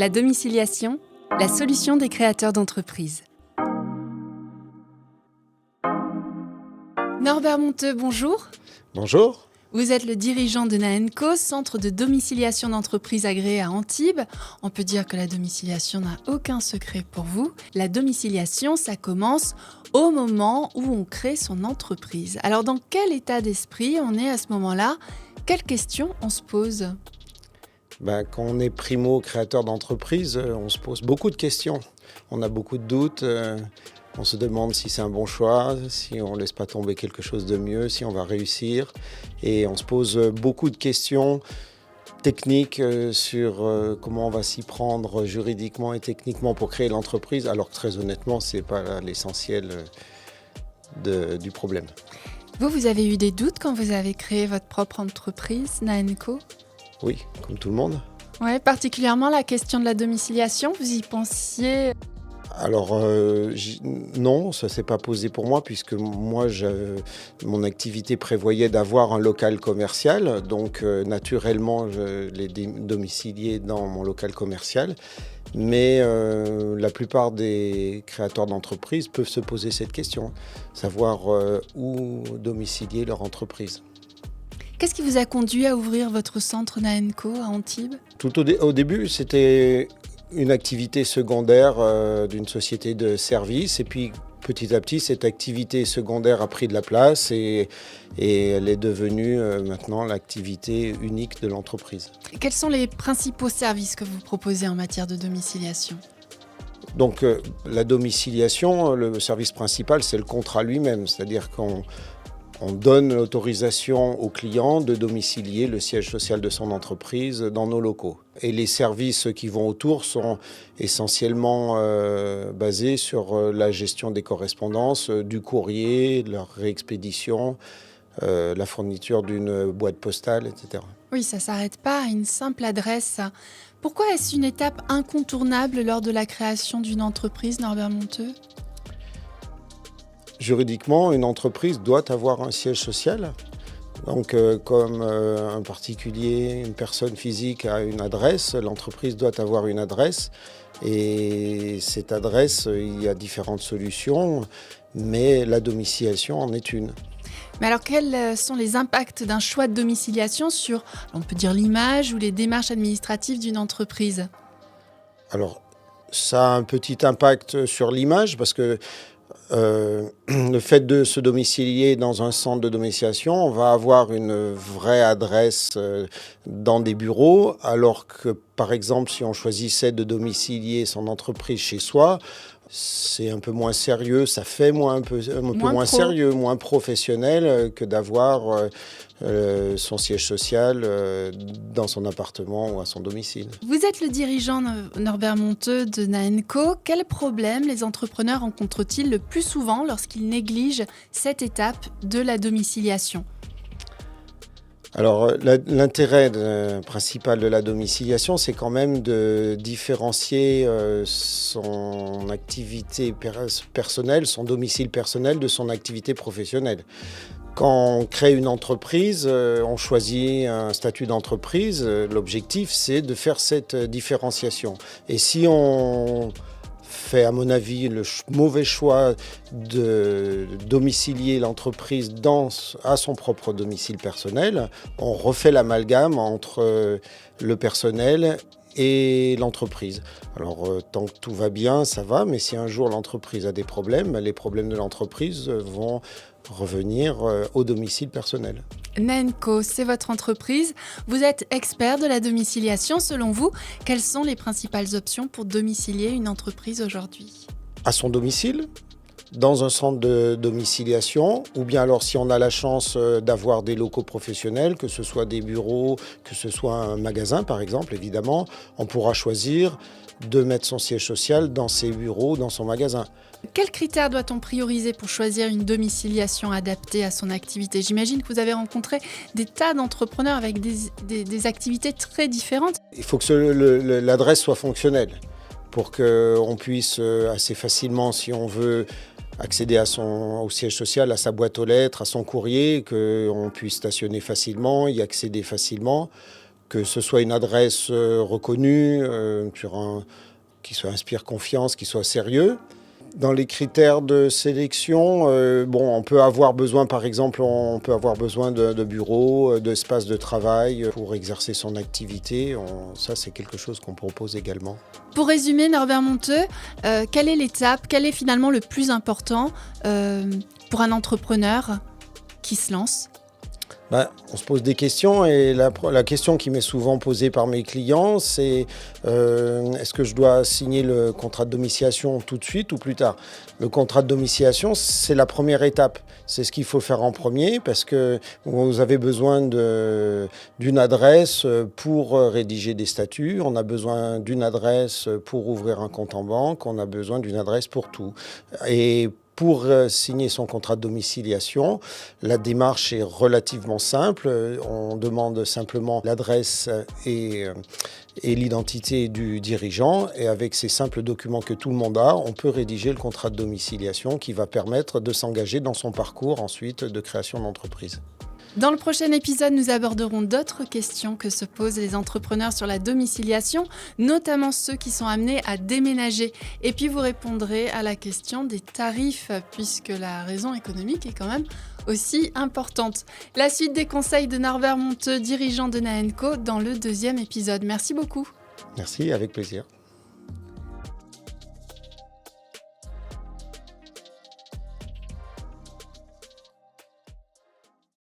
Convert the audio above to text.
La domiciliation, la solution des créateurs d'entreprises. Norbert Monteux, bonjour. Bonjour. Vous êtes le dirigeant de Naenco, centre de domiciliation d'entreprises agréé à Antibes. On peut dire que la domiciliation n'a aucun secret pour vous. La domiciliation, ça commence au moment où on crée son entreprise. Alors dans quel état d'esprit on est à ce moment-là ? Quelles questions on se pose ? Quand on est primo-créateur d'entreprise, on se pose beaucoup de questions. On a beaucoup de doutes. On se demande si c'est un bon choix, si on ne laisse pas tomber quelque chose de mieux, si on va réussir. Et on se pose beaucoup de questions techniques sur comment on va s'y prendre juridiquement et techniquement pour créer l'entreprise, alors que très honnêtement, ce n'est pas l'essentiel du problème. Vous avez eu des doutes quand vous avez créé votre propre entreprise, Naenco ? Oui, comme tout le monde. Oui, particulièrement la question de la domiciliation, vous y pensiez ? Alors non, ça ne s'est pas posé pour moi puisque moi, mon activité prévoyait d'avoir un local commercial. Donc naturellement, je l'ai domicilié dans mon local commercial. Mais la plupart des créateurs d'entreprises peuvent se poser cette question, savoir où domicilier leur entreprise. Qu'est-ce qui vous a conduit à ouvrir votre centre Naenco à Antibes ? Tout au début, c'était une activité secondaire d'une société de services. Et puis, petit à petit, cette activité secondaire a pris de la place et elle est devenue maintenant l'activité unique de l'entreprise. Quels sont les principaux services que vous proposez en matière de domiciliation ? Donc, la domiciliation, le service principal, c'est le contrat lui-même. C'est-à-dire qu'on donne l'autorisation au client de domicilier le siège social de son entreprise dans nos locaux. Et les services qui vont autour sont essentiellement basés sur la gestion des correspondances, du courrier, leur réexpédition, la fourniture d'une boîte postale, etc. Oui, ça ne s'arrête pas à une simple adresse. Pourquoi est-ce une étape incontournable lors de la création d'une entreprise, Norbert Monteux ? Juridiquement, une entreprise doit avoir un siège social. Donc, comme un particulier, une personne physique a une adresse, l'entreprise doit avoir une adresse. Et cette adresse, il y a différentes solutions, mais la domiciliation en est une. Mais alors, quels sont les impacts d'un choix de domiciliation sur, on peut dire, l'image ou les démarches administratives d'une entreprise ? Alors, ça a un petit impact sur l'image parce que le fait de se domicilier dans un centre de domiciliation, on va avoir une vraie adresse dans des bureaux, alors que, par exemple, si on choisissait de domicilier son entreprise chez soi, c'est un peu moins sérieux, ça fait un peu moins sérieux, moins professionnel que d'avoir son siège social dans son appartement ou à son domicile. Vous êtes le dirigeant Norbert Monteux de Naenco. Quels problèmes les entrepreneurs rencontrent-ils le plus souvent lorsqu'ils négligent cette étape de la domiciliation ? Alors, l'intérêt principal de la domiciliation, c'est quand même de différencier son activité personnelle, son domicile personnel de son activité professionnelle. Quand on crée une entreprise, on choisit un statut d'entreprise. L'objectif, c'est de faire cette différenciation. Et si on fait, à mon avis, le mauvais choix de domicilier l'entreprise à son propre domicile personnel, on refait l'amalgame entre le personnel et l'entreprise. Alors, tant que tout va bien, ça va, mais si un jour l'entreprise a des problèmes, les problèmes de l'entreprise vont revenir au domicile personnel. Naenco, c'est votre entreprise. Vous êtes expert de la domiciliation. Selon vous, quelles sont les principales options pour domicilier une entreprise aujourd'hui ? À son domicile, dans un centre de domiciliation, ou bien alors si on a la chance d'avoir des locaux professionnels, que ce soit des bureaux, que ce soit un magasin par exemple, évidemment, on pourra choisir de mettre son siège social dans ses bureaux, dans son magasin. Quels critères doit-on prioriser pour choisir une domiciliation adaptée à son activité ? J'imagine que vous avez rencontré des tas d'entrepreneurs avec des activités très différentes. Il faut que l'adresse soit fonctionnelle pour qu'on puisse assez facilement, si on veut, accéder au siège social, à sa boîte aux lettres, à son courrier, qu'on puisse stationner facilement, y accéder facilement. que ce soit une adresse reconnue, qui soit inspire confiance, qui soit sérieux. Dans les critères de sélection, on peut avoir besoin, par exemple, de bureaux, d'espaces de travail pour exercer son activité. Ça, c'est quelque chose qu'on propose également. Pour résumer, Norbert Monteux, quelle est l'étape, quel est finalement le plus important pour un entrepreneur qui se lance ? On se pose des questions et la question qui m'est souvent posée par mes clients, c'est est-ce que je dois signer le contrat de domiciliation tout de suite ou plus tard ? Le contrat de domiciliation, c'est la première étape. C'est ce qu'il faut faire en premier parce que vous avez besoin d'une adresse pour rédiger des statuts, on a besoin d'une adresse pour ouvrir un compte en banque, on a besoin d'une adresse pour tout. Et pour signer son contrat de domiciliation, la démarche est relativement simple. On demande simplement l'adresse et l'identité du dirigeant. Et avec ces simples documents que tout le monde a, on peut rédiger le contrat de domiciliation qui va permettre de s'engager dans son parcours ensuite de création d'entreprise. Dans le prochain épisode, nous aborderons d'autres questions que se posent les entrepreneurs sur la domiciliation, notamment ceux qui sont amenés à déménager. Et puis vous répondrez à la question des tarifs, puisque la raison économique est quand même aussi importante. La suite des conseils de Norbert Monteux, dirigeant de Naenco, dans le 2e épisode. Merci beaucoup. Merci, avec plaisir.